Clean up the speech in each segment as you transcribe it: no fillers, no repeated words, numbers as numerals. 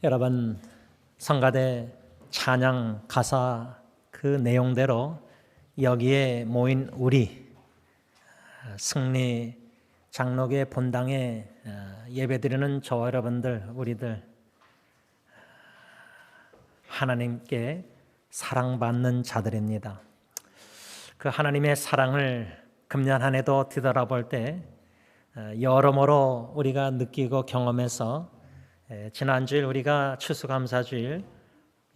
여러분, 성가대 찬양 가사 그 내용대로 여기에 모인 우리 승리 장로교회 본당에 예배드리는 저와 여러분들, 우리들 하나님께 사랑받는 자들입니다. 그 하나님의 사랑을 금년 한 해도 뒤돌아볼 때 여러모로 우리가 느끼고 경험해서 지난주일 우리가 추수감사주일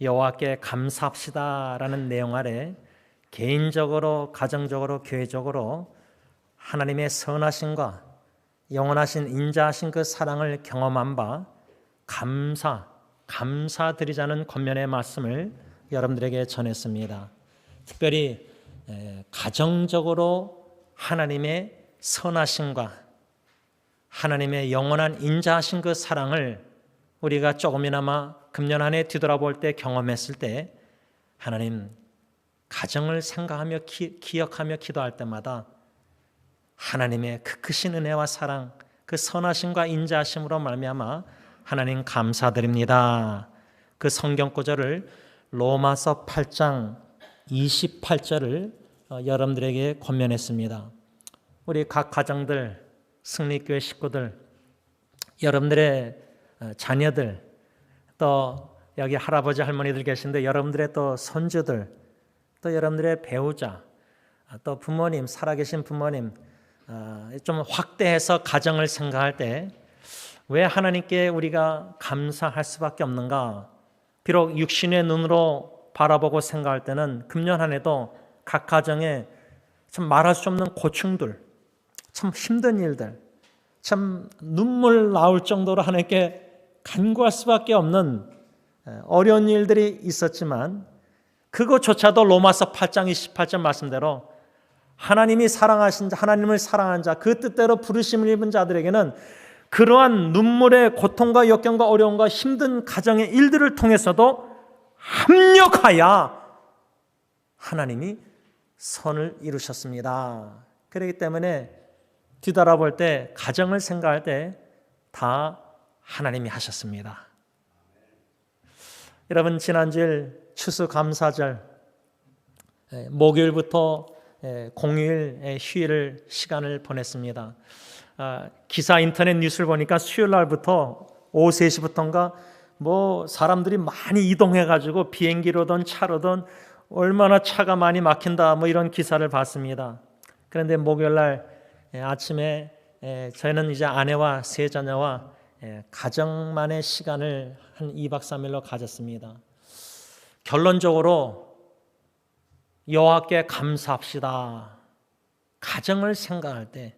여호와께 감사합시다라는 내용 아래 개인적으로, 가정적으로, 교회적으로 하나님의 선하심과 영원하신 인자하신 그 사랑을 경험한 바 감사드리자는 권면의 말씀을 여러분들에게 전했습니다. 특별히 가정적으로 하나님의 선하심과 하나님의 영원한 인자하신 그 사랑을 우리가 조금이나마 금년 한 해 뒤돌아볼 때 경험했을 때 하나님 가정을 생각하며 기억하며 기도할 때마다 하나님의 그 크신 은혜와 사랑, 그 선하심과 인자하심으로 말미암아 하나님 감사드립니다. 그 성경 구절을 로마서 8장 28절을 여러분들에게 권면했습니다. 우리 각 가정들, 승리교회 식구들, 여러분들의 자녀들, 또 여기 할아버지 할머니들 계신데 여러분들의 또 손주들, 또 여러분들의 배우자, 또 부모님, 살아계신 부모님, 좀 확대해서 가정을 생각할 때 왜 하나님께 우리가 감사할 수밖에 없는가? 비록 육신의 눈으로 바라보고 생각할 때는 금년 한 해도 각 가정에 참 말할 수 없는 고충들, 참 힘든 일들, 참 눈물 나올 정도로 하나님께 간구할 수밖에 없는 어려운 일들이 있었지만 그것조차도 로마서 8장 28절 말씀대로 하나님이 사랑하신 자, 하나님을 사랑한 자, 그 뜻대로 부르심을 입은 자들에게는 그러한 눈물의 고통과 역경과 어려움과 힘든 가정의 일들을 통해서도 합력하여 하나님이 선을 이루셨습니다. 그렇기 때문에 뒤돌아볼 때, 가정을 생각할 때 다 하나님이 하셨습니다. 여러분, 지난주일 추수감사절 목요일부터 공휴일 휴일 시간을 보냈습니다. 기사 인터넷 뉴스를 보니까 수요일 날부터 오후 3시부터인가 사람들이 많이 이동해가지고 비행기로든 차로든 얼마나 차가 많이 막힌다 이런 기사를 봤습니다. 그런데 목요일 날 아침에 저희는 이제 아내와 세 자녀와 가정만의 시간을 한 2박 3일로 가졌습니다. 결론적으로 여호와께 감사합시다. 가정을 생각할 때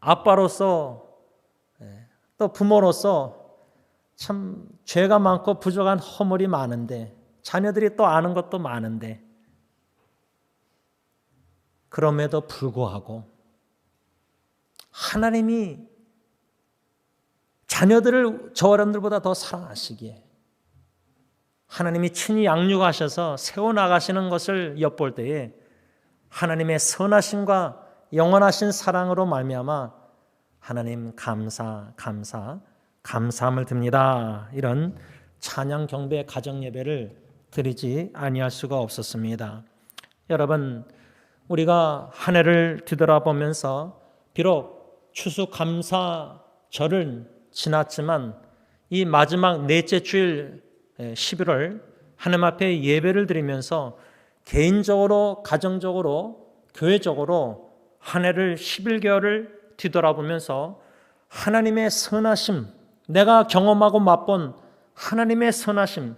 아빠로서 또 부모로서 참 죄가 많고 부족한 허물이 많은데 자녀들이 또 아는 것도 많은데 그럼에도 불구하고 하나님이 자녀들을 저와 여러분들보다 더 사랑하시기에 하나님이 친히 양육하셔서 세워나가시는 것을 엿볼 때에 하나님의 선하심과 영원하신 사랑으로 말미암아 하나님 감사함을 드립니다. 이런 찬양 경배 가정 예배를 드리지 아니할 수가 없었습니다. 여러분, 우리가 한 해를 뒤돌아보면서 비록 추수감사절은 지났지만 이 마지막 넷째 주일 11월 하나님 앞에 예배를 드리면서 개인적으로, 가정적으로, 교회적으로 한 해를 11개월을 뒤돌아보면서 하나님의 선하심, 내가 경험하고 맛본 하나님의 선하심,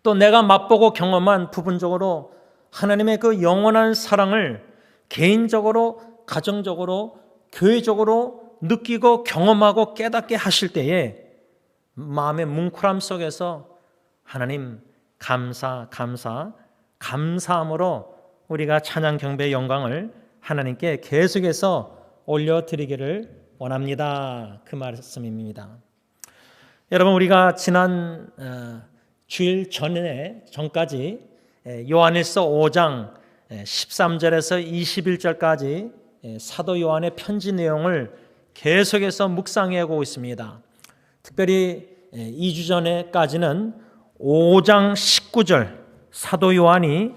또 내가 맛보고 경험한 부분적으로 하나님의 그 영원한 사랑을 개인적으로, 가정적으로, 교회적으로 느끼고 경험하고 깨닫게 하실 때에 마음의 뭉클함 속에서 하나님 감사함으로 우리가 찬양 경배의 영광을 하나님께 계속해서 올려드리기를 원합니다. 그 말씀입니다. 여러분, 우리가 지난 주일 전까지 요한일서 5장 13절에서 21절까지 사도 요한의 편지 내용을 계속해서 묵상해 오고 있습니다. 특별히 2주 전에까지는 5장 19절 사도 요한이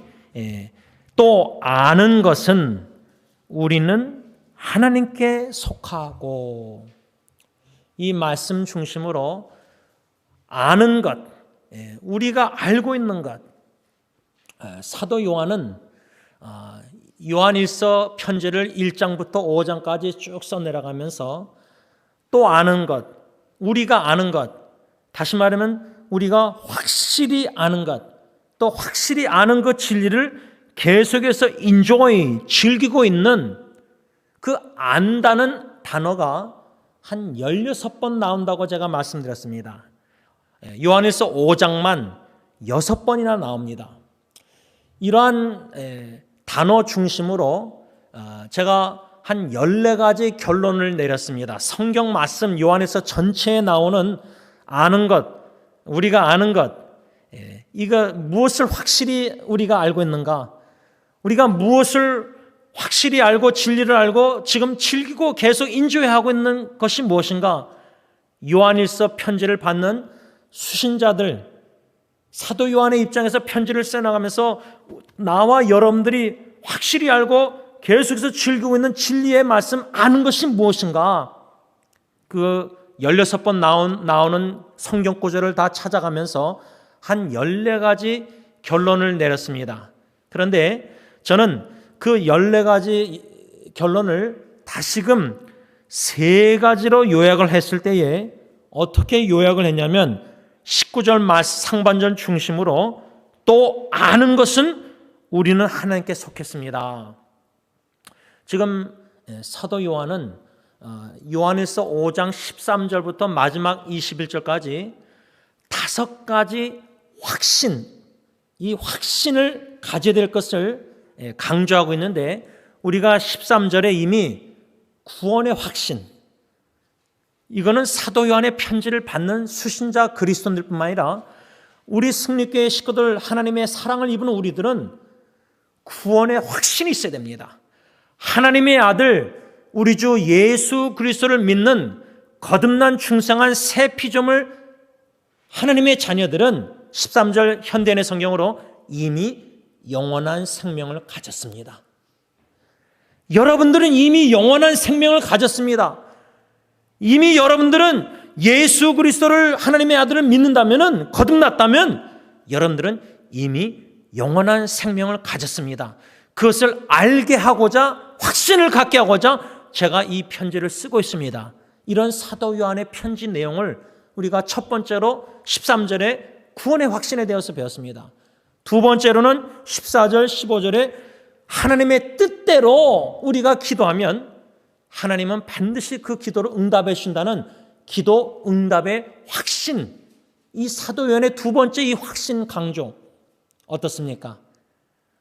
또 아는 것은 우리는 하나님께 속하고, 이 말씀 중심으로 아는 것, 우리가 알고 있는 것, 사도 요한은 요한일서 편지를 1장부터 5장까지 쭉 써내려가면서 또 아는 것, 우리가 아는 것, 다시 말하면 우리가 확실히 아는 것, 또 확실히 아는 그 진리를 계속해서 즐기고 있는 그 안다는 단어가 한 16번 나온다고 제가 말씀드렸습니다. 요한일서 5장만 6번이나 나옵니다. 이러한 단어 중심으로 제가 한 14가지 결론을 내렸습니다. 성경 말씀 요한일서 전체에 나오는 아는 것, 우리가 아는 것, 이거 무엇을 확실히 우리가 알고 있는가? 우리가 무엇을 확실히 알고 진리를 알고 지금 즐기고 계속 인조해하고 있는 것이 무엇인가? 요한일서 편지를 받는 수신자들, 사도 요한의 입장에서 편지를 써나가면서 나와 여러분들이 확실히 알고 계속해서 즐기고 있는 진리의 말씀 아는 것이 무엇인가? 그 16번 나오는 성경 구절을 다 찾아가면서 한 14가지 결론을 내렸습니다. 그런데 저는 그 14가지 결론을 다시금 3가지로 요약을 했을 때에 어떻게 요약을 했냐면 19절 상반절 중심으로 또 아는 것은 우리는 하나님께 속했습니다. 지금 사도 요한은 요한일서 5장 13절부터 마지막 21절까지 5가지 확신, 이 확신을 가져야 될 것을 강조하고 있는데, 우리가 13절에 이미 구원의 확신, 이거는 사도 요한의 편지를 받는 수신자 그리스도인들뿐만 아니라 우리 승리교회 식구들, 하나님의 사랑을 입은 우리들은 구원의 확신이 있어야 됩니다. 하나님의 아들 우리 주 예수 그리스도를 믿는 거듭난 중생한 새 피조물 하나님의 자녀들은 13절 현대인의 성경으로 이미 영원한 생명을 가졌습니다. 여러분들은 이미 영원한 생명을 가졌습니다. 이미 여러분들은 예수 그리스도를, 하나님의 아들을 믿는다면, 거듭났다면 여러분들은 이미 영원한 생명을 가졌습니다. 그것을 알게 하고자, 확신을 갖게 하고자 제가 이 편지를 쓰고 있습니다. 이런 사도 요한의 편지 내용을 우리가 첫 번째로 13절에 구원의 확신에 대해서 배웠습니다. 두 번째로는 14절, 15절에 하나님의 뜻대로 우리가 기도하면 하나님은 반드시 그 기도를 응답해 주신다는 기도 응답의 확신, 이 사도 요한의 두 번째 이 확신 강조 어떻습니까?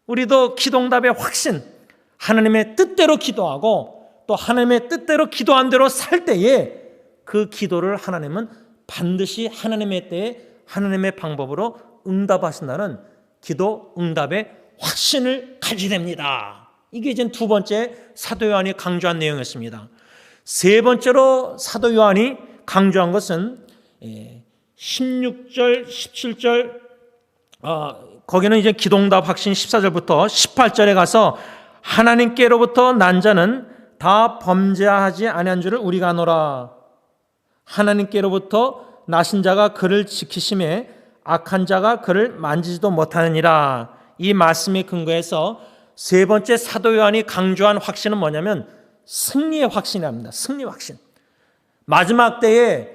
우리도 기도 응답의 확신, 하나님의 뜻대로 기도하고 또 하나님의 뜻대로 기도한 대로 살 때에 그 기도를 하나님은 반드시 하나님의 때에 하나님의 방법으로 응답하신다는 기도 응답의 확신을 가지게 됩니다. 이게 이제 두 번째 사도 요한이 강조한 내용이었습니다. 세 번째로 사도 요한이 강조한 것은 16절, 17절, 거기는 이제 기도응답 확신 14절부터 18절에 가서 하나님께로부터 난 자는 다 범죄하지 아니한 줄을 우리가 아노라. 하나님께로부터 나신 자가 그를 지키심에 악한 자가 그를 만지지도 못하느니라. 이 말씀에 근거해서 세 번째 사도 요한이 강조한 확신은 뭐냐면 승리의 확신이랍니다. 승리 확신. 마지막 때에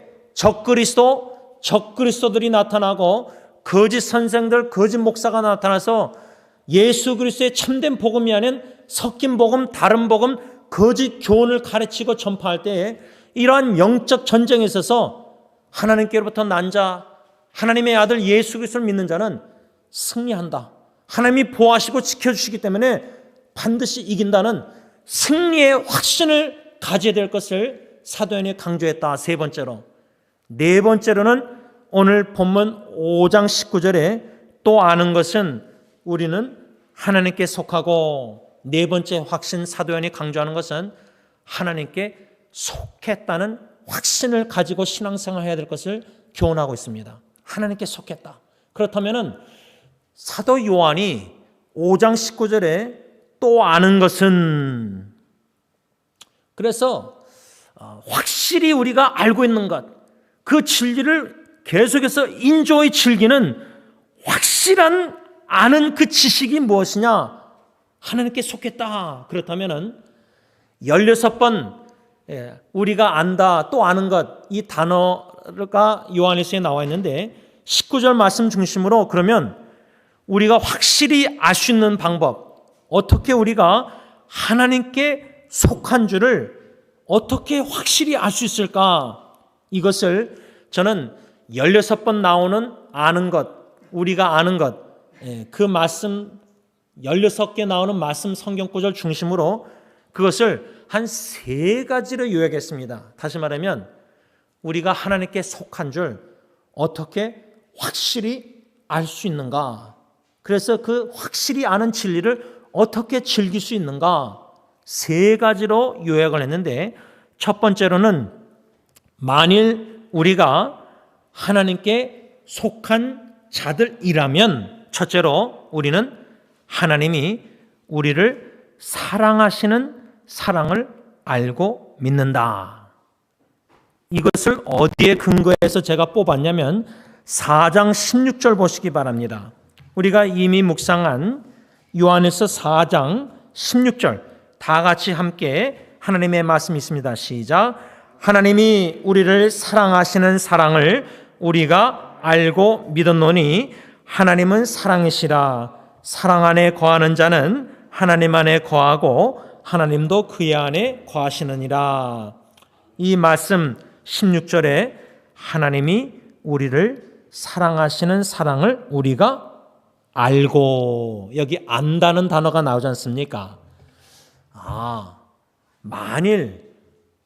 적그리스도들이 나타나고 거짓 선생들, 거짓 목사가 나타나서 예수 그리스도의 참된 복음이 아닌 섞인 복음, 다른 복음, 거짓 교훈을 가르치고 전파할 때에 이러한 영적 전쟁에 있어서 하나님께로부터 난 자, 하나님의 아들 예수 그리스도를 믿는 자는 승리한다. 하나님이 보호하시고 지켜주시기 때문에 반드시 이긴다는 승리의 확신을 가져야 될 것을 사도 요한이 강조했다. 세 번째로. 네 번째로는 오늘 본문 5장 19절에 또 아는 것은 우리는 하나님께 속하고, 네 번째 확신 사도 요한이 강조하는 것은 하나님께 속했다는 확신을 가지고 신앙생활을 해야 될 것을 교훈하고 있습니다. 하나님께 속했다. 그렇다면은 사도 요한이 5장 19절에 또 아는 것은, 그래서 확실히 우리가 알고 있는 것, 그 진리를 계속해서 인조의 즐기는 확실한 아는 그 지식이 무엇이냐? 하나님께 속했다. 그렇다면은 16번 우리가 안다, 또 아는 것, 이 단어가 요한일서에 나와 있는데 19절 말씀 중심으로, 그러면 우리가 확실히 알 수 있는 방법, 어떻게 우리가 하나님께 속한 줄을 어떻게 확실히 알 수 있을까? 이것을 저는 16번 나오는 아는 것, 우리가 아는 것, 그 말씀 16개 나오는 말씀 성경 구절 중심으로 그것을 한 3가지로 요약했습니다. 다시 말하면 우리가 하나님께 속한 줄 어떻게 확실히 알 수 있는가? 그래서 그 확실히 아는 진리를 어떻게 즐길 수 있는가? 3가지로 요약을 했는데, 첫 번째로는 만일 우리가 하나님께 속한 자들이라면, 첫째로 우리는 하나님이 우리를 사랑하시는 사랑을 알고 믿는다. 이것을 어디에 근거해서 제가 뽑았냐면 4장 16절 보시기 바랍니다. 우리가 이미 묵상한 요한일서 4장 16절 다 같이 함께 하나님의 말씀이 있습니다. 시작. 하나님이 우리를 사랑하시는 사랑을 우리가 알고 믿었노니 하나님은 사랑이시라. 사랑 안에 거하는 자는 하나님 안에 거하고 하나님도 그의 안에 거하시느니라. 이 말씀 16절에 하나님이 우리를 사랑하시는 사랑을 우리가 알고, 여기 안다는 단어가 나오지 않습니까? 만일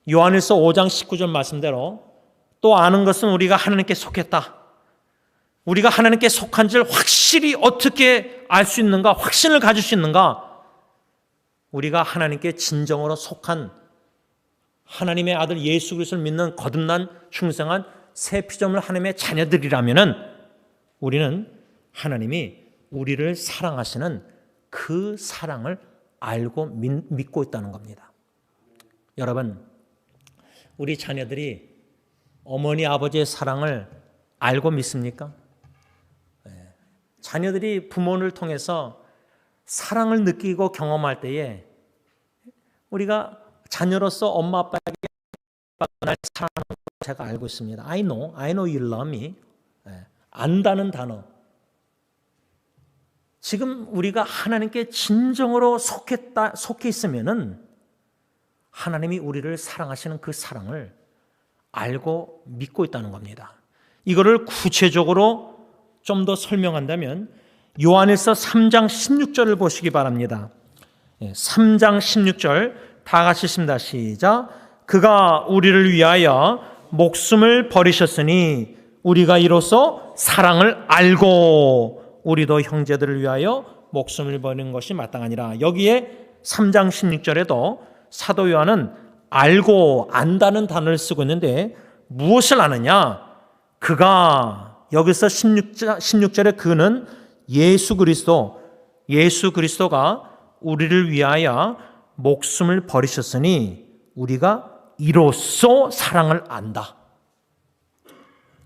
요한일서 5장 19절 말씀대로 또 아는 것은 우리가 하나님께 속했다. 우리가 하나님께 속한 줄 확실히 어떻게 알 수 있는가? 확신을 가질 수 있는가? 우리가 하나님께 진정으로 속한 하나님의 아들 예수 그리스도를 믿는 거듭난 충성한 새 피조물 하나님의 자녀들이라면은 우리는 하나님이 우리를 사랑하시는 그 사랑을 알고 믿고 있다는 겁니다. 여러분, 우리 자녀들이 어머니 아버지의 사랑을 알고 믿습니까? 자녀들이 부모를 통해서 사랑을 느끼고 경험할 때에 우리가 자녀로서 엄마 아빠에게 날 사랑하는 걸 제가 알고 있습니다. I know you love me. 안다는 단어. 지금 우리가 하나님께 진정으로 속해 있으면은 하나님이 우리를 사랑하시는 그 사랑을 알고 믿고 있다는 겁니다. 이거를 구체적으로 좀 더 설명한다면 요한일서 3장 16절을 보시기 바랍니다. 3장 16절 다 같이 읽습니다. 시작. 그가 우리를 위하여 목숨을 버리셨으니 우리가 이로써 사랑을 알고 우리도 형제들을 위하여 목숨을 버리는 것이 마땅하니라. 여기에 3장 16절에도 사도 요한은 알고, 안다는 단어를 쓰고 있는데 무엇을 아느냐? 그가, 여기서 16절에 그는 예수 그리스도가 우리를 위하여 목숨을 버리셨으니 우리가 이로써 사랑을 안다.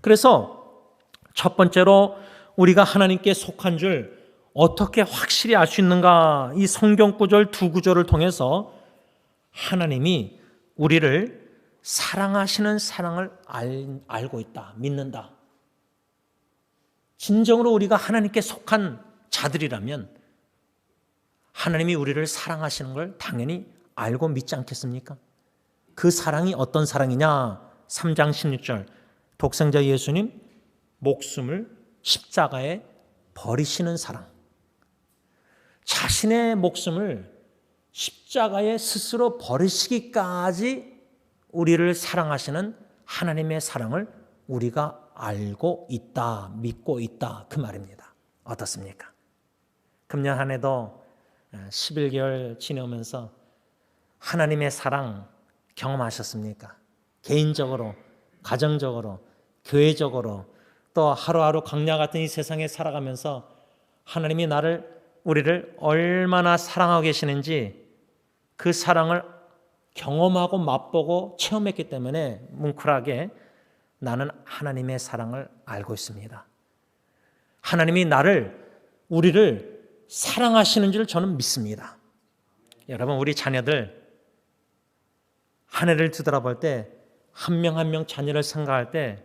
그래서 첫 번째로 우리가 하나님께 속한 줄 어떻게 확실히 알 수 있는가? 이 성경 구절 두 구절을 통해서 하나님이 우리를 사랑하시는 사랑을 알고 있다, 믿는다. 진정으로 우리가 하나님께 속한 자들이라면 하나님이 우리를 사랑하시는 걸 당연히 알고 믿지 않겠습니까? 그 사랑이 어떤 사랑이냐? 3장 16절 독생자 예수님 목숨을 십자가에 버리시는 사랑. 자신의 목숨을 십자가에 스스로 버리시기까지 우리를 사랑하시는 하나님의 사랑을 우리가 알고 있다, 믿고 있다, 그 말입니다. 어떻습니까? 금년 한 해도 11개월 지내오면서 하나님의 사랑 경험하셨습니까? 개인적으로, 가정적으로, 교회적으로 또 하루하루 광야 같은 이 세상에 살아가면서 하나님이 우리를 얼마나 사랑하고 계시는지 그 사랑을 경험하고 맛보고 체험했기 때문에 뭉클하게 나는 하나님의 사랑을 알고 있습니다. 하나님이 우리를 사랑하시는 줄 저는 믿습니다. 여러분, 우리 자녀들 한 해를 뒤돌아볼 때 한 명 한 명 자녀를 생각할 때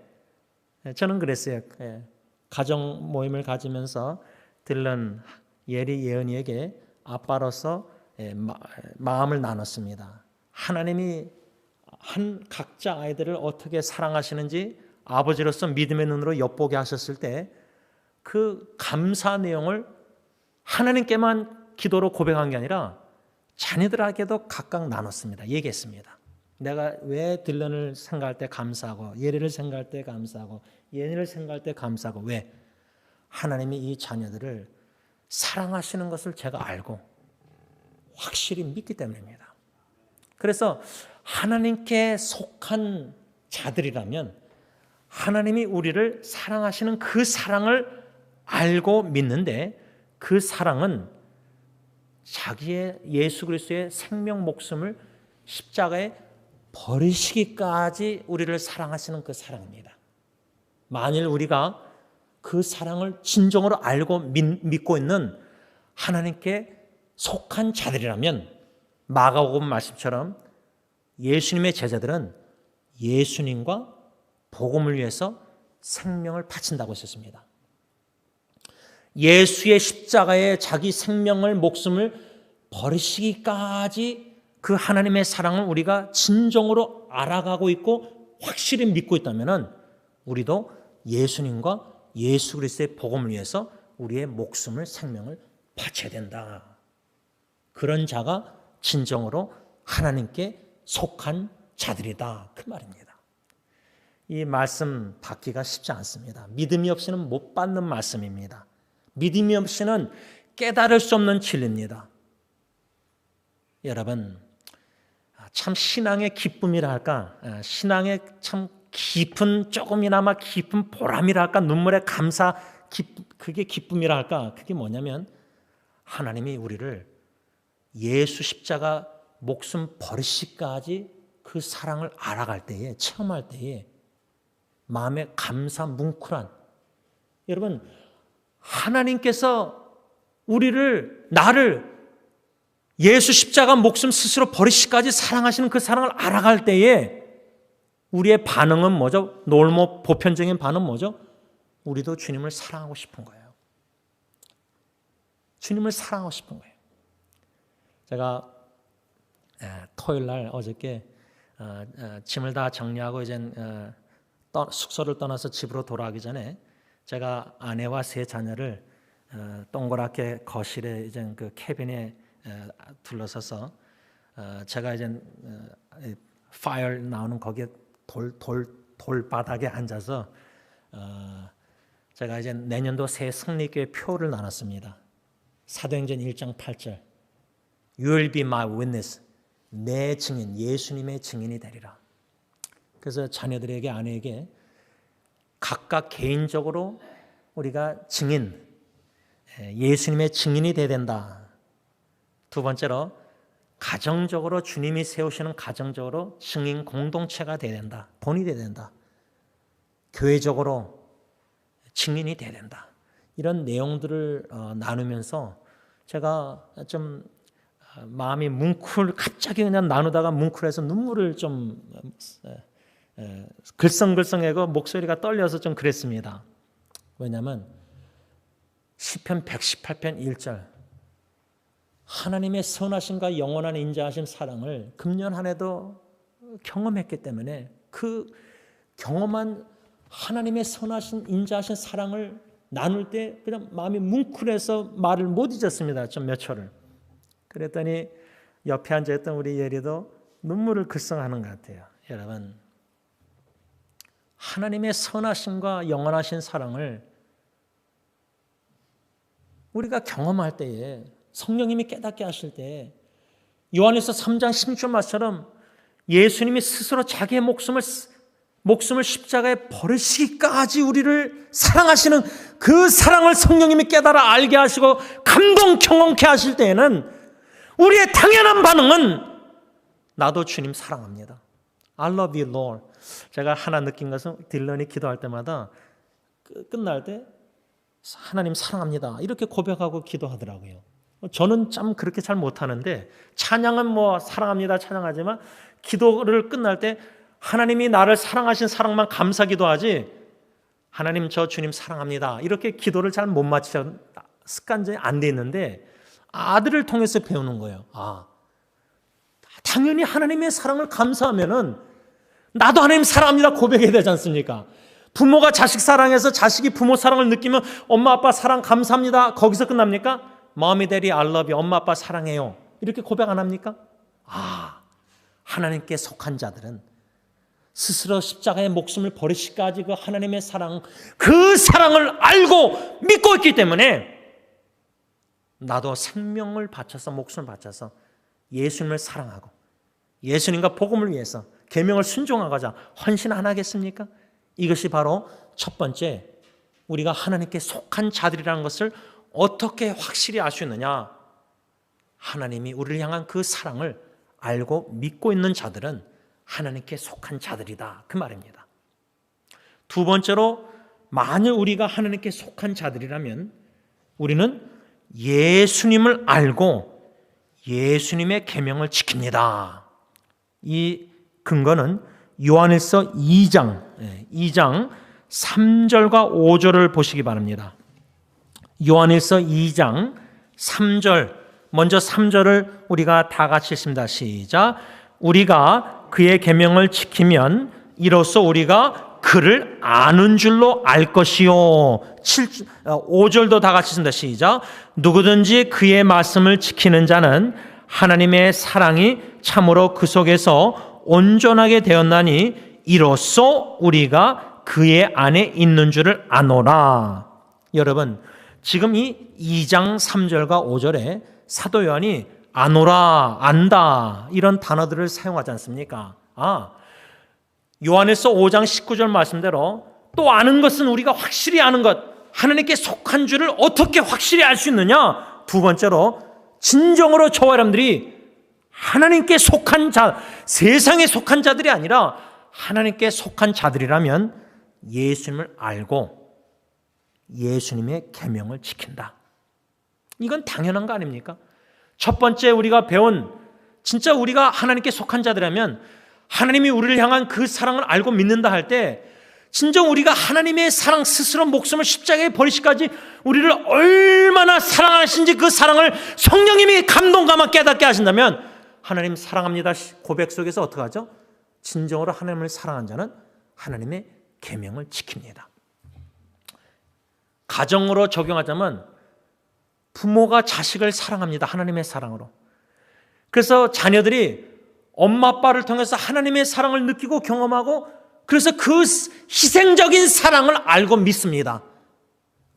저는 그랬어요. 가정 모임을 가지면서 들른 예리 예은이에게 아빠로서 마음을 나눴습니다. 하나님이 각자 아이들을 어떻게 사랑하시는지 아버지로서 믿음의 눈으로 엿보게 하셨을 때 그 감사 내용을 하나님께만 기도로 고백한 게 아니라 자녀들에게도 각각 나눴습니다. 얘기했습니다. 내가 왜 들런을 생각할 때 감사하고 예리를 생각할 때 감사하고 예은이를 생각할 때 감사하고 왜? 하나님이 이 자녀들을 사랑하시는 것을 제가 알고 확실히 믿기 때문입니다. 그래서 하나님께 속한 자들이라면 하나님이 우리를 사랑하시는 그 사랑을 알고 믿는데 그 사랑은 자기의 예수 그리스도의 생명 목숨을 십자가에 버리시기까지 우리를 사랑하시는 그 사랑입니다. 만일 우리가 그 사랑을 진정으로 알고 믿고 있는 하나님께 속한 자들이라면 마가복음 말씀처럼 예수님의 제자들은 예수님과 복음을 위해서 생명을 바친다고 했었습니다. 예수의 십자가에 자기 생명을 목숨을 버리시기까지 그 하나님의 사랑을 우리가 진정으로 알아가고 있고 확실히 믿고 있다면 우리도 예수님과 예수 그리스도의 복음을 위해서 우리의 목숨을 생명을 바쳐야 된다. 그런 자가 진정으로 하나님께 속한 자들이다. 그 말입니다. 이 말씀 받기가 쉽지 않습니다. 믿음이 없이는 못 받는 말씀입니다. 믿음이 없이는 깨달을 수 없는 진리입니다. 여러분, 참 신앙의 기쁨이라 할까? 신앙의 참 깊은 조금이나마 깊은 보람이라 할까? 눈물의 감사, 그게 기쁨이라 할까? 그게 뭐냐면 하나님이 우리를 예수 십자가 목숨 버리시기까지 그 사랑을 알아갈 때에, 체험할 때에 마음에 감사 뭉클한, 여러분, 하나님께서 나를 예수 십자가 목숨 스스로 버리시기까지 사랑하시는 그 사랑을 알아갈 때에 우리의 반응은 뭐죠? 보편적인 반응은 뭐죠? 우리도 주님을 사랑하고 싶은 거예요. 주님을 사랑하고 싶은 거예요. 제가 토요일 날 어저께 짐을 다 정리하고 이제 숙소를 떠나서 집으로 돌아가기 전에 제가 아내와 세 자녀를 동그랗게 거실에 이제 그 캐빈에 둘러서서 제가 이제 파일 나오는 거기에 돌바닥에 앉아서 제가 이제 내년도 새 승리교회 표를 나눴습니다. 사도행전 1장 8절 You will be my witness. 내 증인, 예수님의 증인이 되리라. 그래서 자녀들에게 아내에게 각각 개인적으로 우리가 증인, 예수님의 증인이 되어야 된다. 두 번째로 가정적으로 주님이 세우시는 가정적으로 증인 공동체가 되어야 된다. 본이 되어야 된다. 교회적으로 증인이 되어야 된다. 이런 내용들을 나누면서 제가 좀 마음이 갑자기 그냥 나누다가 뭉클해서 눈물을 좀 글썽글썽하고 목소리가 떨려서 좀 그랬습니다. 왜냐하면 시편 118편 1절 하나님의 선하심과 영원한 인자하심 사랑을 금년 한 해도 경험했기 때문에 그 경험한 하나님의 선하신 인자하신 사랑을 나눌 때 그냥 마음이 뭉클해서 말을 못 잊었습니다. 좀 몇 초를. 그랬더니 옆에 앉아있던 우리 예리도 눈물을 글썽하는 것 같아요. 여러분, 하나님의 선하심과 영원하신 사랑을 우리가 경험할 때에 성령님이 깨닫게 하실 때 요한일서 3장 16절 말씀처럼 예수님이 스스로 자기의 목숨을 십자가에 버리시기까지 우리를 사랑하시는 그 사랑을 성령님이 깨달아 알게 하시고 감동 경험케 하실 때에는 우리의 당연한 반응은 나도 주님 사랑합니다. I love you, Lord. 제가 하나 느낀 것은 딜런이 기도할 때마다 끝날 때 하나님 사랑합니다 이렇게 고백하고 기도하더라고요. 저는 참 그렇게 잘 못하는데 찬양은 뭐 사랑합니다 찬양하지만 기도를 끝날 때 하나님이 나를 사랑하신 사랑만 감사 기도하지 하나님 저 주님 사랑합니다 이렇게 기도를 잘 못 마치죠. 습관적이 안 돼 있는데 아들을 통해서 배우는 거예요. 당연히 하나님의 사랑을 감사하면은 나도 하나님 사랑합니다 고백해야 되지 않습니까? 부모가 자식 사랑해서 자식이 부모 사랑을 느끼면 엄마 아빠 사랑 감사합니다 거기서 끝납니까? Mommy, Daddy, I love you. 엄마 아빠 사랑해요 이렇게 고백 안 합니까? 하나님께 속한 자들은 스스로 십자가의 목숨을 버리시기까지 그 하나님의 사랑, 그 사랑을 알고 믿고 있기 때문에 나도 생명을 바쳐서 목숨을 바쳐서 예수님을 사랑하고 예수님과 복음을 위해서 계명을 순종하고자 헌신 안 하겠습니까? 이것이 바로 첫 번째 우리가 하나님께 속한 자들이라는 것을 어떻게 확실히 알 수 있느냐? 하나님이 우리를 향한 그 사랑을 알고 믿고 있는 자들은 하나님께 속한 자들이다 그 말입니다. 두 번째로 만일 우리가 하나님께 속한 자들이라면 우리는 예수님을 알고 예수님의 계명을 지킵니다. 이 근거는 요한일서 2장 3절과 5절을 보시기 바랍니다. 요한일서 2장 3절 먼저 3절을 우리가 다 같이 읽습니다. 시작. 우리가 그의 계명을 지키면 이로써 우리가 그를 아는 줄로 알 것이요. 5절도 다 같이 읽습니다. 시작. 누구든지 그의 말씀을 지키는 자는 하나님의 사랑이 참으로 그 속에서 온전하게 되었나니 이로써 우리가 그의 안에 있는 줄을 아노라. 여러분 지금 이 2장 3절과 5절에 사도 요한이 아노라, 안다 이런 단어들을 사용하지 않습니까? 요한일서 5장 19절 말씀대로 또 아는 것은 우리가 확실히 아는 것, 하나님께 속한 줄을 어떻게 확실히 알 수 있느냐? 두 번째로 진정으로 저와 여러분들이 하나님께 속한 자, 세상에 속한 자들이 아니라 하나님께 속한 자들이라면 예수님을 알고 예수님의 계명을 지킨다. 이건 당연한 거 아닙니까? 첫 번째 우리가 배운 진짜 우리가 하나님께 속한 자들이라면 하나님이 우리를 향한 그 사랑을 알고 믿는다 할 때 진정 우리가 하나님의 사랑 스스로 목숨을 십자가에 버리시기까지 우리를 얼마나 사랑하신지 그 사랑을 성령님이 감동감아 깨닫게 하신다면 하나님 사랑합니다 고백 속에서 어떻게 하죠? 진정으로 하나님을 사랑한 자는 하나님의 계명을 지킵니다. 가정으로 적용하자면 부모가 자식을 사랑합니다. 하나님의 사랑으로. 그래서 자녀들이 엄마 아빠를 통해서 하나님의 사랑을 느끼고 경험하고 그래서 그 희생적인 사랑을 알고 믿습니다.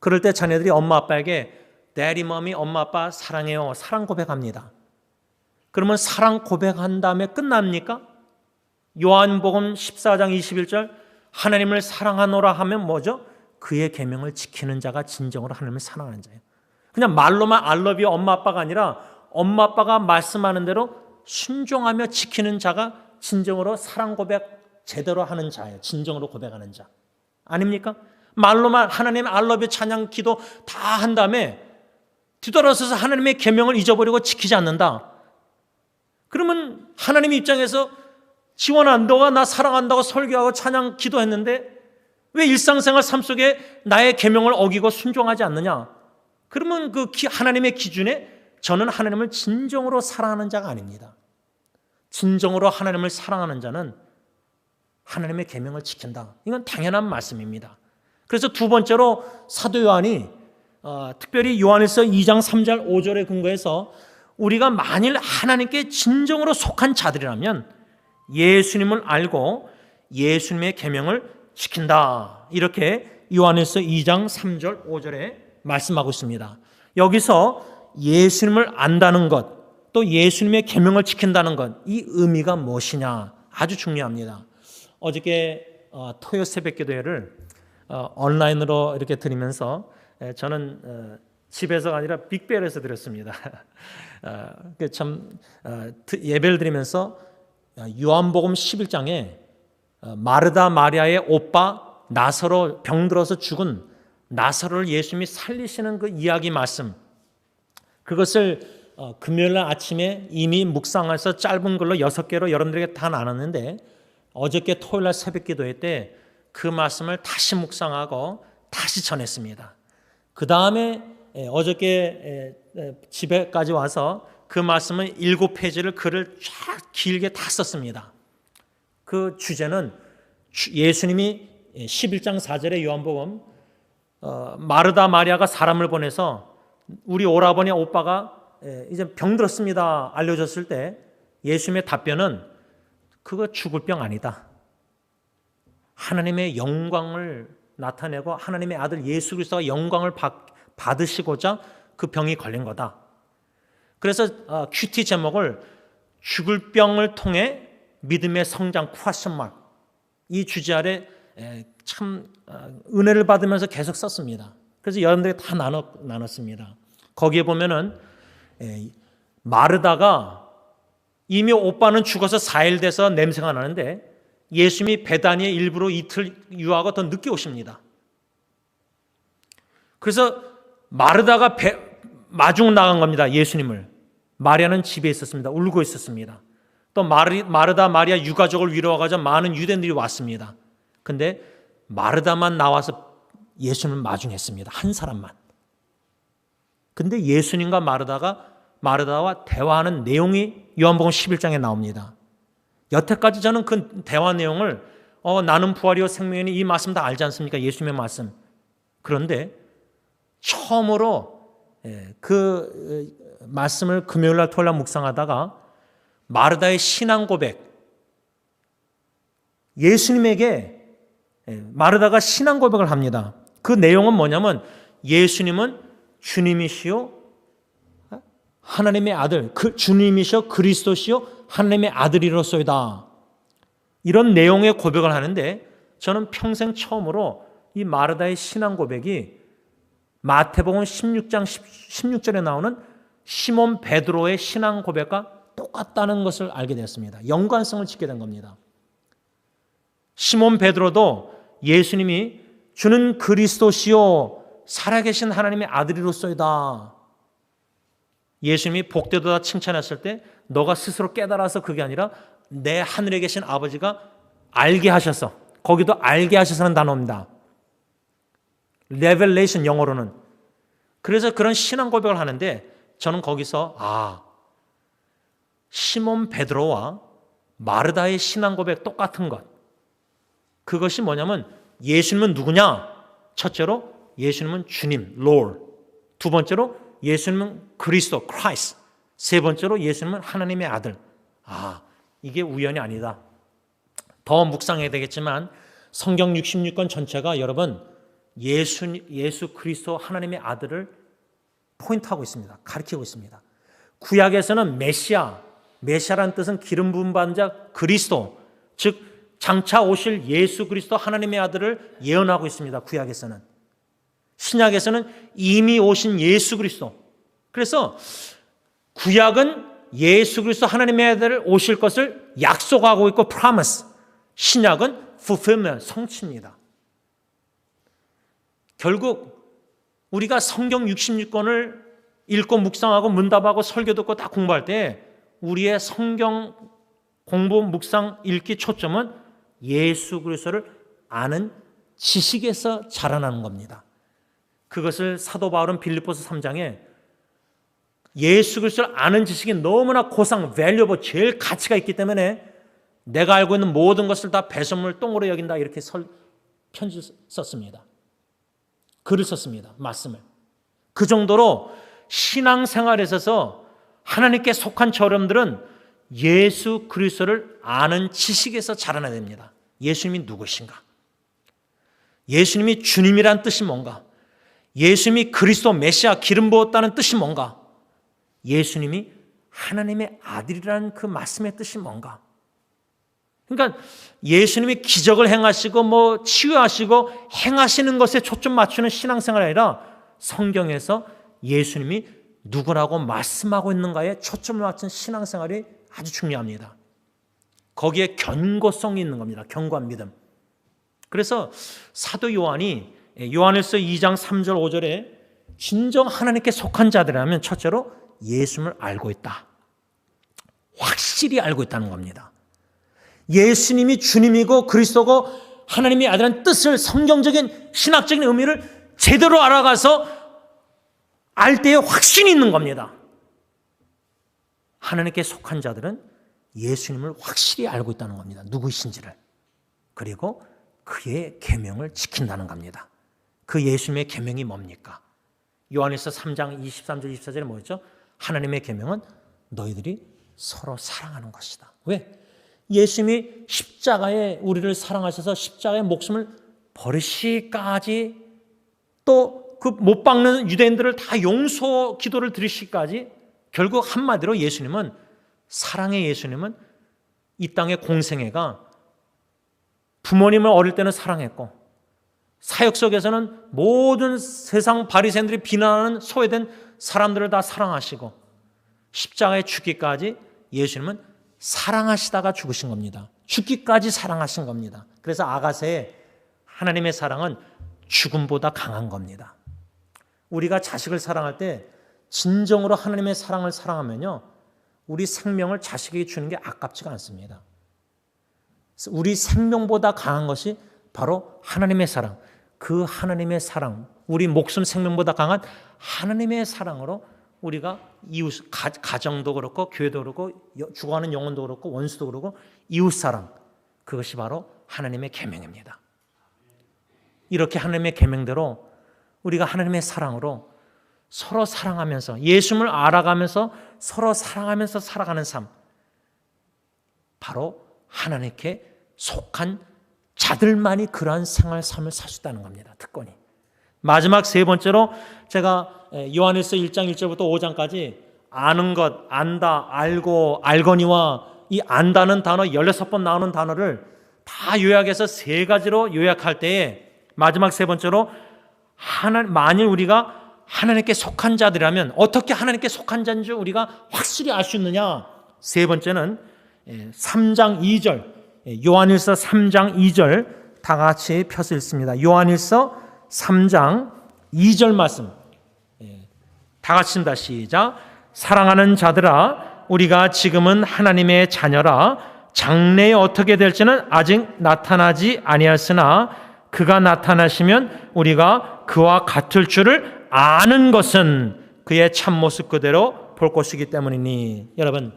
그럴 때 자녀들이 엄마 아빠에게 Daddy, Mommy, 엄마 아빠 사랑해요. 사랑 고백합니다. 그러면 사랑 고백한 다음에 끝납니까? 요한복음 14장 21절 하나님을 사랑하노라 하면 뭐죠? 그의 계명을 지키는 자가 진정으로 하나님을 사랑하는 자예요. 그냥 말로만 I love you 엄마 아빠가 아니라 엄마 아빠가 말씀하는 대로 순종하며 지키는 자가 진정으로 사랑 고백 제대로 하는 자예요. 진정으로 고백하는 자. 아닙니까? 말로만 하나님 I love you 찬양 기도 다 한 다음에 뒤돌아서서 하나님의 계명을 잊어버리고 지키지 않는다. 그러면 하나님 입장에서 지원아 너가 나 사랑한다고 설교하고 찬양 기도했는데 왜 일상생활 삶 속에 나의 계명을 어기고 순종하지 않느냐? 그러면 그 하나님의 기준에 저는 하나님을 진정으로 사랑하는 자가 아닙니다. 진정으로 하나님을 사랑하는 자는 하나님의 계명을 지킨다. 이건 당연한 말씀입니다. 그래서 두 번째로 사도 요한이 특별히 요한일서 2장 3절 5절에 근거해서 우리가 만일 하나님께 진정으로 속한 자들이라면 예수님을 알고 예수님의 계명을 지킨다. 이렇게 요한일서 2장 3절 5절에 말씀하고 있습니다. 여기서 예수님을 안다는 것, 또 예수님의 계명을 지킨다는 것, 이 의미가 무엇이냐 아주 중요합니다. 어저께 토요 새벽 기도회를 온라인으로 이렇게 드리면서 저는 집에서가 아니라 빅벨에서 드렸습니다. 참 예배를 드리면서 요한복음 11장에 마르다 마리아의 오빠 나사로 병들어서 죽은 나사로를 예수님이 살리시는 그 이야기 말씀, 그것을 금요일날 아침에 이미 묵상해서 짧은 글로 6개로 여러분들에게 다 나눴는데, 어저께 토요일날 새벽 기도회 때 그 말씀을 다시 묵상하고 다시 전했습니다. 그 다음에 어저께 집에까지 와서 그 말씀을 7페이지를 글을 쫙 길게 다 썼습니다. 그 주제는 예수님이 11장 4절의 요한복음, 마르다 마리아가 사람을 보내서 우리 오라버니 오빠가 이제 병들었습니다 알려줬을 때 예수님의 답변은 그거 죽을 병 아니다. 하나님의 영광을 나타내고 하나님의 아들 예수 그리스도가 영광을 받으시고자 그 병이 걸린 거다. 그래서 큐티 제목을 죽을 병을 통해 믿음의 성장 퀘스천 마크, 이 주제 아래 참 은혜를 받으면서 계속 썼습니다. 그래서 여러분들이 다 나눴습니다. 거기에 보면은 마르다가 이미 오빠는 죽어서 4일 돼서 냄새가 나는데 예수님이 베다니에 일부러 이틀 유하고 더 늦게 오십니다. 그래서 마르다가 마중 나간 겁니다. 예수님을. 마리아는 집에 있었습니다. 울고 있었습니다. 또 마르다 마리아 유가족을 위로하고자 많은 유대인들이 왔습니다. 근데 마르다만 나와서 예수님을 마중했습니다. 한 사람만. 근데 예수님과 마르다와 대화하는 내용이 요한복음 11장에 나옵니다. 여태까지 저는 그 대화 내용을 나는 부활이요 생명이니 이 말씀 다 알지 않습니까? 예수님의 말씀. 그런데 처음으로 그 말씀을 금요일날 토요일날 묵상하다가 마르다의 신앙 고백, 예수님에게 마르다가 신앙 고백을 합니다. 그 내용은 뭐냐면 예수님은 주님이시요 하나님의 아들, 그 주님이시여 그리스도시요 하나님의 아들이로소이다. 이런 내용의 고백을 하는데 저는 평생 처음으로 이 마르다의 신앙 고백이 마태복음 16장 16절에 나오는 시몬 베드로의 신앙 고백과 똑같다는 것을 알게 되었습니다. 연관성을 짓게 된 겁니다. 시몬 베드로도 예수님이 주는 그리스도시요 살아계신 하나님의 아들이로소이다. 예수님이 복되도다 칭찬했을 때 너가 스스로 깨달아서 그게 아니라 내 하늘에 계신 아버지가 알게 하셔서, 거기도 알게 하셔서는 단어입니다. 레벨레이션 영어로는. 그래서 그런 신앙 고백을 하는데 저는 거기서 시몬 베드로와 마르다의 신앙 고백 똑같은 것. 그것이 뭐냐면 예수님은 누구냐? 첫째로 예수님은 주님, Lord. 두 번째로 예수님은 그리스도, Christ. 세 번째로 예수님은 하나님의 아들. 이게 우연이 아니다. 더 묵상해야 되겠지만 성경 66권 전체가 여러분 예수 그리스도 하나님의 아들을 포인트하고 있습니다. 가리키고 있습니다. 구약에서는 메시아라는 뜻은 기름 부은 받은 자 그리스도, 즉 장차 오실 예수 그리스도 하나님의 아들을 예언하고 있습니다. 구약에서는. 신약에서는 이미 오신 예수 그리스도. 그래서 구약은 예수 그리스도 하나님의 아들 오실 것을 약속하고 있고 promise. 신약은 fulfillment, 성취입니다. 결국 우리가 성경 66권을 읽고 묵상하고 문답하고 설교 듣고 다 공부할 때 우리의 성경 공부, 묵상, 읽기 초점은 예수 그리스도를 아는 지식에서 자라나는 겁니다. 그것을 사도 바울은 빌립보서 3장에 예수 그리스도를 아는 지식이 너무나 고상, valuable, 제일 가치가 있기 때문에 내가 알고 있는 모든 것을 다 배설물 똥으로 여긴다, 이렇게 편지 썼습니다. 글을 썼습니다. 말씀을. 그 정도로 신앙생활에 있어서 하나님께 속한 저렴들은 예수 그리스도를 아는 지식에서 자라나야 됩니다. 예수님이 누구신가? 예수님이 주님이란 뜻이 뭔가? 예수님이 그리스도 메시아 기름 부었다는 뜻이 뭔가? 예수님이 하나님의 아들이라는 그 말씀의 뜻이 뭔가? 그러니까 예수님이 기적을 행하시고 뭐 치유하시고 행하시는 것에 초점 맞추는 신앙생활이 아니라 성경에서 예수님이 누구라고 말씀하고 있는가에 초점을 맞춘 신앙생활이 아주 중요합니다. 거기에 견고성이 있는 겁니다. 견고한 믿음. 그래서 사도 요한이 요한일서 2장 3절 5절에 진정 하나님께 속한 자들이라면 첫째로 예수님을 알고 있다. 확실히 알고 있다는 겁니다. 예수님이 주님이고 그리스도고 하나님의 아들한 뜻을 성경적인 신학적인 의미를 제대로 알아가서 알 때에 확신이 있는 겁니다. 하나님께 속한 자들은 예수님을 확실히 알고 있다는 겁니다. 누구이신지를. 그리고 그의 계명을 지킨다는 겁니다. 그 예수님의 계명이 뭡니까? 요한일서 3장 23절 24절에 뭐였죠? 하나님의 계명은 너희들이 서로 사랑하는 것이다. 왜? 예수님이 십자가에 우리를 사랑하셔서 십자가의 목숨을 버리시기까지 또 그 못 박는 유대인들을 다 용서 기도를 드리시기까지 결국 한마디로 예수님은 사랑의 예수님은 이 땅의 공생애가 부모님을 어릴 때는 사랑했고 사역 속에서는 모든 세상 바리새인들이 비난하는 소외된 사람들을 다 사랑하시고 십자가에 죽기까지 예수님은 사랑하시다가 죽으신 겁니다. 죽기까지 사랑하신 겁니다. 그래서 아가서에 하나님의 사랑은 죽음보다 강한 겁니다. 우리가 자식을 사랑할 때 진정으로 하나님의 사랑을 사랑하면요, 우리 생명을 자식에게 주는 게 아깝지가 않습니다. 우리 생명보다 강한 것이 바로 하나님의 사랑. 그 하나님의 사랑, 우리 목숨 생명보다 강한 하나님의 사랑으로 우리가 이웃, 가정도 그렇고 교회도 그렇고 죽어가는 영혼도 그렇고 원수도 그렇고 이웃사랑, 그것이 바로 하나님의 계명입니다. 이렇게 하나님의 계명대로 우리가 하나님의 사랑으로 서로 사랑하면서 예수님을 알아가면서 서로 사랑하면서 살아가는 삶, 바로 하나님께 속한 자들만이 그러한 생활 삶을 살 수 있다는 겁니다. 특권이. 마지막 세 번째로 제가 요한일서 1장 1절부터 5장까지 아는 것, 안다, 알고, 알거니와 이 안다는 단어 16번 나오는 단어를 다 요약해서 세 가지로 요약할 때에 마지막 세 번째로 만일 우리가 하나님께 속한 자들이라면 어떻게 하나님께 속한 자인 줄 우리가 확실히 알 수 있느냐? 세 번째는 3장 2절, 요한일서 3장 2절 다 같이 펴서 읽습니다. 요한일서 3장 2절 말씀 다 같이 읽습니다. 시작. 사랑하는 자들아, 우리가 지금은 하나님의 자녀라. 장래에 어떻게 될지는 아직 나타나지 아니하였으나 그가 나타나시면 우리가 그와 같을 줄을 아는 것은 그의 참모습 그대로 볼 것이기 때문이니. 여러분,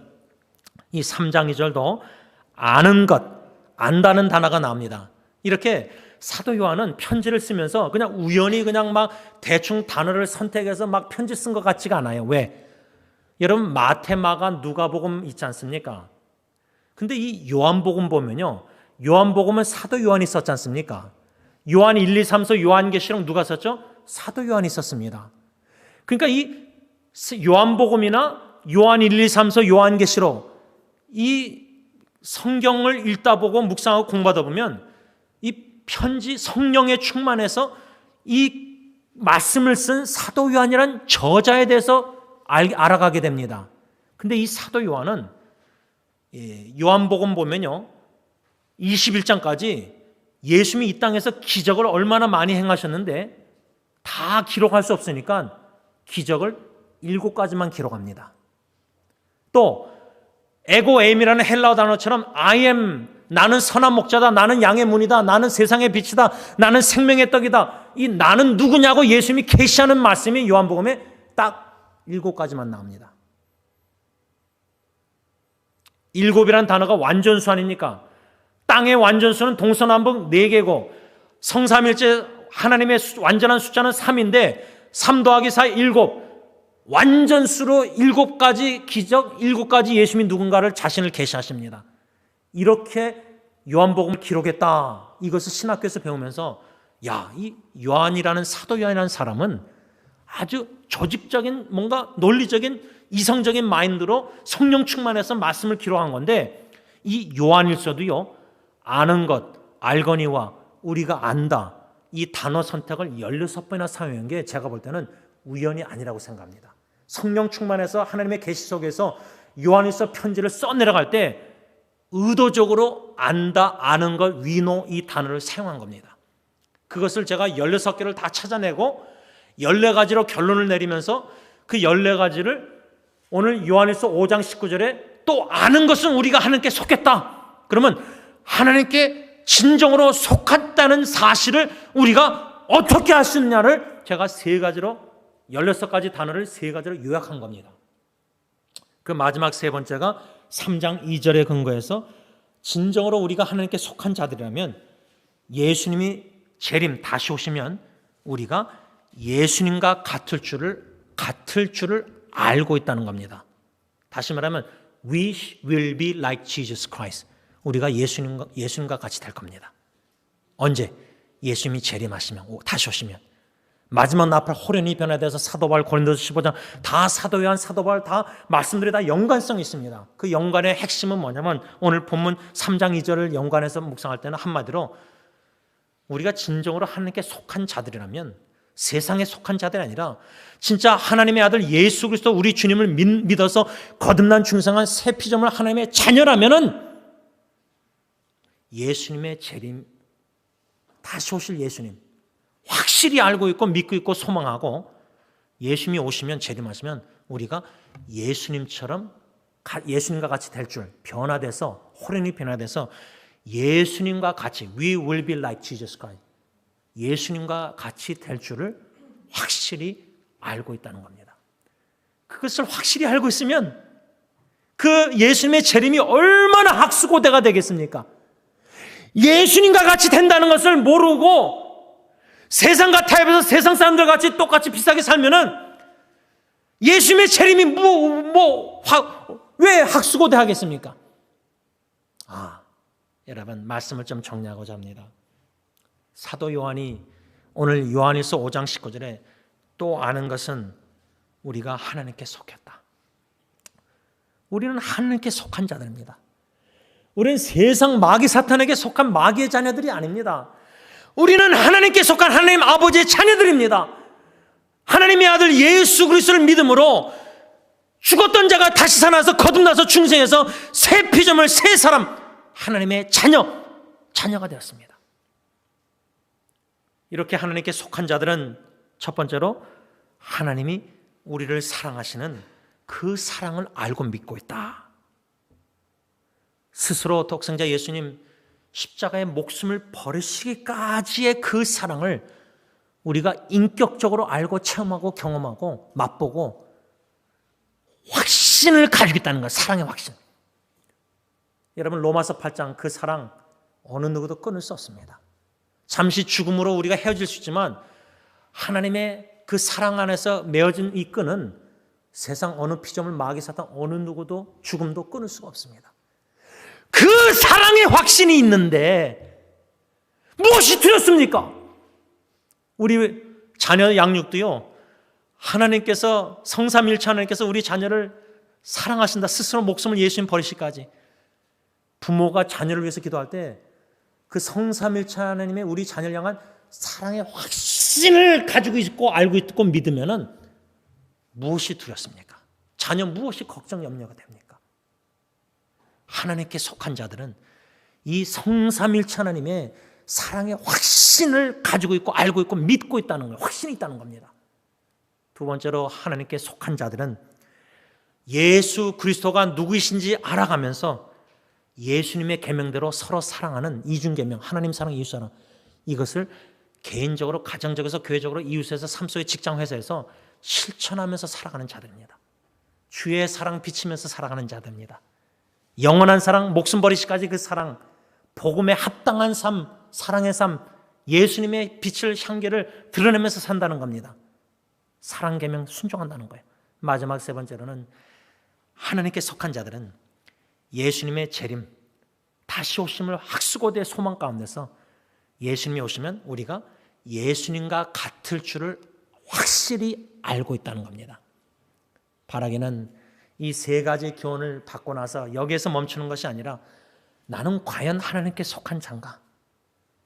이 3장 2절도 아는 것, 안다는 단어가 나옵니다. 이렇게 사도 요한은 편지를 쓰면서 그냥 우연히 그냥 막 대충 단어를 선택해서 막 편지 쓴 것 같지가 않아요. 왜? 여러분, 마태, 마가, 누가복음 있지 않습니까? 근데 이 요한복음 보면요, 요한복음은 사도 요한이 썼지 않습니까? 요한 1, 2, 3서 요한계시록 누가 썼죠? 사도 요한이 썼습니다. 그러니까 이 요한복음이나 요한 1, 2, 3서 요한계시록 이 성경을 읽다 보고 묵상하고 공부하다 보면 이 편지 성령에 충만해서 이 말씀을 쓴 사도 요한이라는 저자에 대해서 알아가게 됩니다. 근데 이 사도 요한은 요한복음 보면요, 21장까지 예수님이 이 땅에서 기적을 얼마나 많이 행하셨는데 다 기록할 수 없으니까 기적을 7가지만 기록합니다. 또 에고에임이라는 헬라어 단어처럼 I am, 나는 선한 목자다, 나는 양의 문이다, 나는 세상의 빛이다, 나는 생명의 떡이다. 이 나는 누구냐고 예수님이 계시하는 말씀이 요한복음에 딱 7가지만 나옵니다. 7이라는 단어가 완전수 아닙니까? 땅의 완전수는 동서남북 4개고 성삼일체 하나님의 완전한 숫자는 3인데 3 더하기 4, 7. 완전수로 7가지 기적, 7가지 예수님이 누군가를 자신을 계시하십니다. 이렇게 요한복음을 기록했다. 이것을 신학교에서 배우면서 이 요한이라는 사도 요한이라는 사람은 아주 조직적인 뭔가 논리적인 이성적인 마인드로 성령 충만해서 말씀을 기록한 건데 이 요한일서도요, 아는 것, 알거니와 우리가 안다, 이 단어 선택을 16번이나 사용한 게 제가 볼 때는 우연이 아니라고 생각합니다. 성령 충만해서 하나님의 계시 속에서 요한일서 편지를 써내려갈 때 의도적으로 안다, 아는 것, 위노 이 단어를 사용한 겁니다. 그것을 제가 16개를 다 찾아내고 14가지로 결론을 내리면서 그 14가지를 오늘 요한일서 5장 19절에 또 아는 것은 우리가 하나님께 속했다. 그러면 하나님께 진정으로 속았다는 사실을 우리가 어떻게 할 수 있느냐를 제가 3가지로 16가지 단어를 3가지로 요약한 겁니다. 그 마지막 3번째가 3장 2절에 근거해서 진정으로 우리가 하나님께 속한 자들이라면 예수님이 재림 다시 오시면 우리가 예수님과 같을 줄을 알고 있다는 겁니다. 다시 말하면 we will be like Jesus Christ. 우리가 예수님과 같이 될 겁니다. 언제? 예수님이 재림하시면, 다시 오시면. 마지막 나팔 호련히 변화돼서 사도 바울 고린도서 15장 다 사도 요한 사도 바울 다 말씀들이 다 연관성이 있습니다. 그 연관의 핵심은 뭐냐면 오늘 본문 3장 2절을 연관해서 묵상할 때는 한마디로 우리가 진정으로 하나님께 속한 자들이라면 세상에 속한 자들이 아니라 진짜 하나님의 아들 예수 그리스도 우리 주님을 믿어서 거듭난 중생한 새 피조물 하나님의 자녀라면은 예수님의 재림 다시 오실 예수님 확실히 알고 있고 믿고 있고 소망하고 예수님이 오시면 재림하시면 우리가 예수님처럼 예수님과 같이 될 줄 변화돼서 호련히 변화돼서 예수님과 같이 We will be like Jesus Christ 예수님과 같이 될 줄을 확실히 알고 있다는 겁니다. 그것을 확실히 알고 있으면 그 예수님의 재림이 얼마나 학수고대가 되겠습니까? 예수님과 같이 된다는 것을 모르고 세상과 타협해서 세상 사람들 같이 똑같이 비싸게 살면은 예수님의 재림이 왜 학수고대 하겠습니까? 여러분 말씀을 좀 정리하고자 합니다. 사도 요한이 오늘 요한일서 5장 19절에 또 아는 것은 우리가 하나님께 속했다. 우리는 하나님께 속한 자들입니다. 우리는 세상 마귀 사탄에게 속한 마귀의 자녀들이 아닙니다. 우리는 하나님께 속한 하나님 아버지의 자녀들입니다. 하나님의 아들 예수 그리스도를 믿음으로 죽었던 자가 다시 살아나서 거듭나서 중생해서 새 피조물 새 사람 하나님의 자녀가 되었습니다. 이렇게 하나님께 속한 자들은 첫 번째로 하나님이 우리를 사랑하시는 그 사랑을 알고 믿고 있다. 스스로 독생자 예수님 십자가의 목숨을 버리시기까지의 그 사랑을 우리가 인격적으로 알고 체험하고 경험하고 맛보고 확신을 가지고 있다는 것, 사랑의 확신. 여러분 로마서 8장 그 사랑 어느 누구도 끊을 수 없습니다. 잠시 죽음으로 우리가 헤어질 수 있지만 하나님의 그 사랑 안에서 맺어진 이 끈은 세상 어느 피조물 마귀 사탄 어느 누구도 죽음도 끊을 수가 없습니다. 그 사랑의 확신이 있는데 무엇이 두렵습니까? 우리 자녀 양육도요. 하나님께서 성삼일체 하나님께서 우리 자녀를 사랑하신다. 스스로 목숨을 예수님 버리시기까지. 부모가 자녀를 위해서 기도할 때 그 성삼일체 하나님의 우리 자녀를 향한 사랑의 확신을 가지고 있고 알고 있고 믿으면은 무엇이 두렵습니까? 자녀 무엇이 걱정 염려가 됩니까? 하나님께 속한 자들은 이 성삼일체 하나님의 사랑의 확신을 가지고 있고 알고 있고 믿고 있다는 거예요. 확신이 있다는 겁니다. 두 번째로 하나님께 속한 자들은 예수 그리스도가 누구이신지 알아가면서 예수님의 계명대로 서로 사랑하는 이중계명, 하나님 사랑, 이웃 사랑, 이것을 개인적으로, 가정적에서, 교회적으로, 이웃에서, 삶 속의 직장, 회사에서 실천하면서 살아가는 자들입니다. 주의 사랑 비치면서 살아가는 자들입니다. 영원한 사랑, 목숨 버리시까지 그 사랑, 복음에 합당한 삶, 사랑의 삶, 예수님의 빛을 향기를 드러내면서 산다는 겁니다. 사랑 계명 순종한다는 거예요. 마지막 세 번째로는 하나님께 속한 자들은 예수님의 재림, 다시 오심을 학수고대의 소망 가운데서 예수님이 오시면 우리가 예수님과 같을 줄을 확실히 알고 있다는 겁니다. 바라기는 이 세 가지 교훈을 받고 나서 여기에서 멈추는 것이 아니라 나는 과연 하나님께 속한 자인가?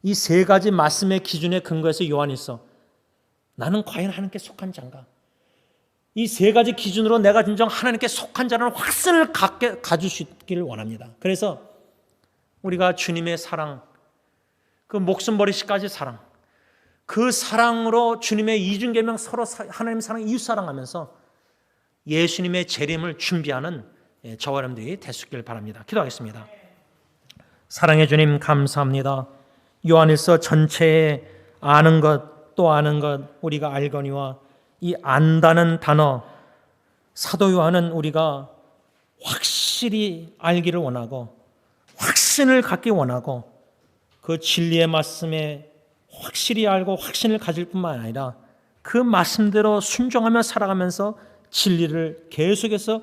이 세 가지 말씀의 기준에 근거해서 요한일서 나는 과연 하나님께 속한 자인가? 이 세 가지 기준으로 내가 진정 하나님께 속한 자라는 확신을 가지시기를 원합니다. 그래서 우리가 주님의 사랑, 그 목숨 버리시까지 사랑, 그 사랑으로 주님의 이중계명 서로 하나님 사랑, 이웃 사랑하면서 예수님의 재림을 준비하는 저와 여러분들이 되시길 바랍니다. 기도하겠습니다. 사랑의 주님 감사합니다. 요한일서 전체에 아는 것, 또 아는 것, 우리가 알거니와 이 안다는 단어, 사도 요한은 우리가 확실히 알기를 원하고 확신을 갖기 원하고 그 진리의 말씀에 확실히 알고 확신을 가질 뿐만 아니라 그 말씀대로 순종하며 살아가면서 진리를 계속해서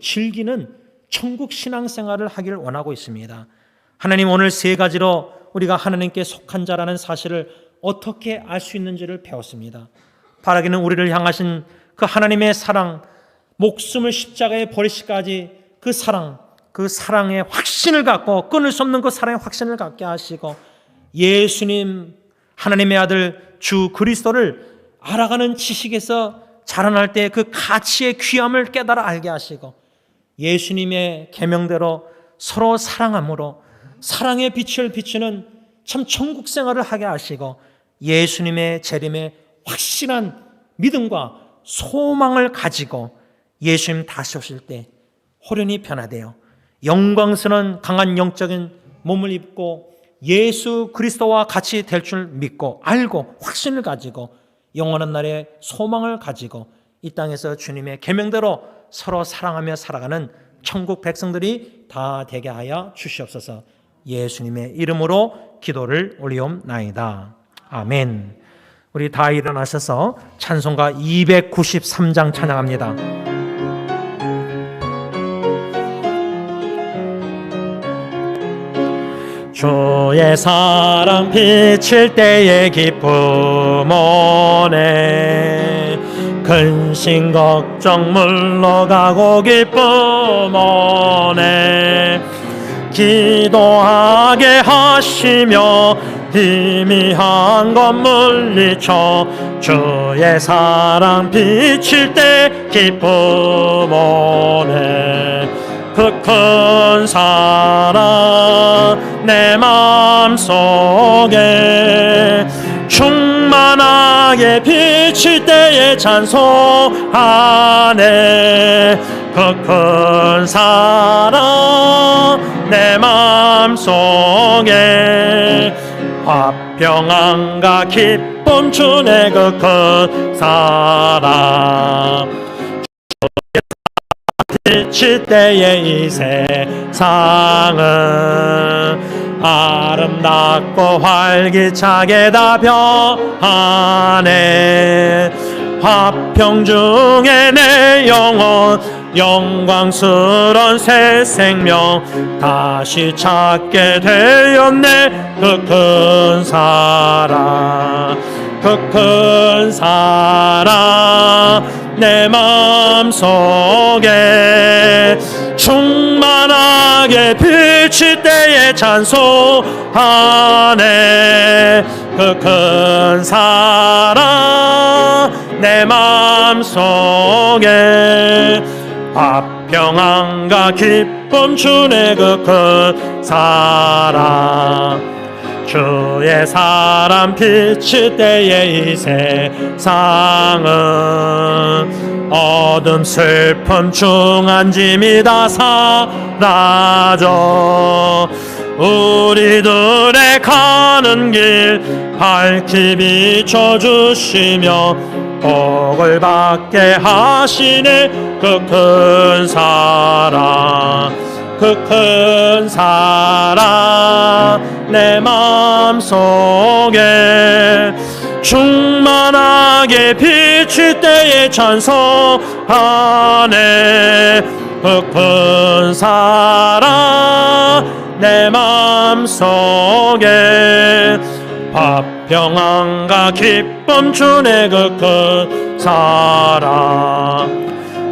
즐기는 천국 신앙생활을 하기를 원하고 있습니다. 하나님, 오늘 세 가지로 우리가 하나님께 속한 자라는 사실을 어떻게 알 수 있는지를 배웠습니다. 바라기는 우리를 향하신 그 하나님의 사랑, 목숨을 십자가에 버리시기까지 그 사랑, 그 사랑의 확신을 갖고 끊을 수 없는 그 사랑의 확신을 갖게 하시고 예수님 하나님의 아들 주 그리스도를 알아가는 지식에서 자라날 때 그 가치의 귀함을 깨달아 알게 하시고 예수님의 계명대로 서로 사랑함으로 사랑의 빛을 비추는 참 천국 생활을 하게 하시고 예수님의 재림에 확실한 믿음과 소망을 가지고 예수님 다시 오실 때 호련히 변화되어 영광스러운 강한 영적인 몸을 입고 예수 그리스도와 같이 될 줄 믿고 알고 확신을 가지고 영원한 날에 소망을 가지고 이 땅에서 주님의 계명대로 서로 사랑하며 살아가는 천국 백성들이 다 되게 하여 주시옵소서. 예수님의 이름으로 기도를 올리옵나이다. 아멘. 우리 다 일어나셔서 찬송가 293장 찬양합니다. 주의 사랑 비칠 때의 기쁨 오네 근심 걱정 물러가고 기쁨 오네 기도하게 하시며 희미한 것 물리쳐 주의 사랑 비칠 때 기쁨 오네 그 큰 사랑 내 마음속에 충만하게 비칠 때에 찬송하네 그 큰 사랑 내 마음속에 화평함과 기쁨 주네 그 큰 사랑 비칠 때의 이 세상은 아름답고 활기차게 다 변하네 화평 중에 내 영혼 영광스런 새 생명 다시 찾게 되었네 그 큰 사랑 그 큰 사랑 내 마음속에 충만하게 비칠 때에 찬송하네 그 큰 사랑 내 마음속에 화평함과 기쁨 주네 그 큰 사랑 주의 사랑 비칠 때의 이 세상은 어둠 슬픔 중한 짐이 다 사라져 우리들의 가는 길 밝히 비춰주시며 복을 받게 하시네 그 큰 사랑 그 큰 사랑 내 마음속에 충만하게 비칠 때에 찬송하네 그 큰 사랑 내 마음속에 화평함과 기쁨 주네 그 큰 사랑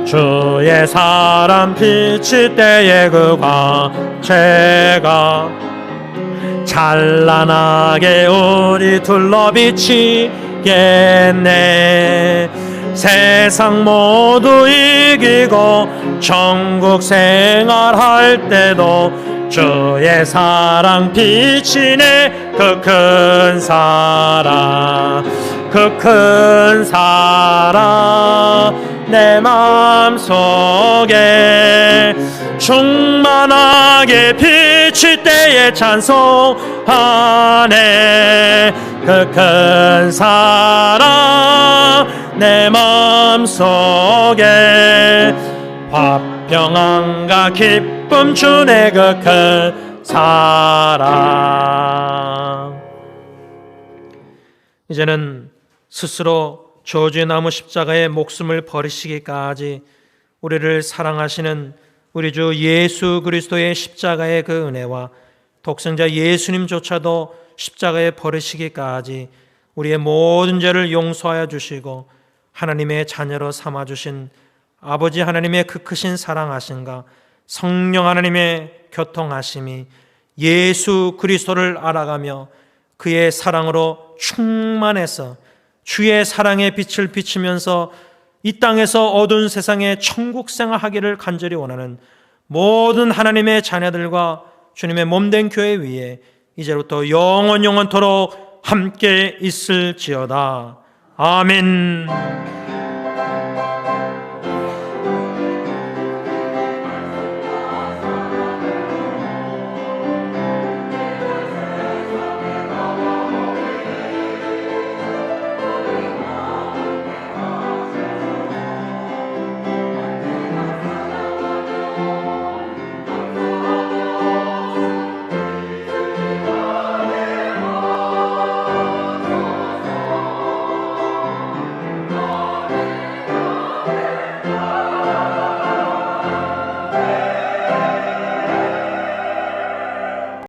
주의 사랑 비칠 때에 그 광채가 찬란하게 우리 둘러 비치겠네. 세상 모두 이기고 천국 생활할 때도 주의 사랑 비치네. 그 큰 사랑, 그 큰 사랑 내 마음속에 충만하게 비칠 때에 찬송하네. 그 큰 사랑 내 마음속에 화평함과 기쁨 주네. 그 큰 사랑. 이제는 스스로 저주나무 십자가에 목숨을 버리시기까지 우리를 사랑하시는 우리 주 예수 그리스도의 십자가의 그 은혜와 독생자 예수님조차도 십자가에 버리시기까지 우리의 모든 죄를 용서하여 주시고 하나님의 자녀로 삼아주신 아버지 하나님의 그 크신 사랑하심과 성령 하나님의 교통하심이 예수 그리스도를 알아가며 그의 사랑으로 충만해서 주의 사랑의 빛을 비치면서 이 땅에서 어두운 세상에 천국 생활하기를 간절히 원하는 모든 하나님의 자녀들과 주님의 몸된 교회 위에 이제부터 영원토록 함께 있을지어다. 아멘.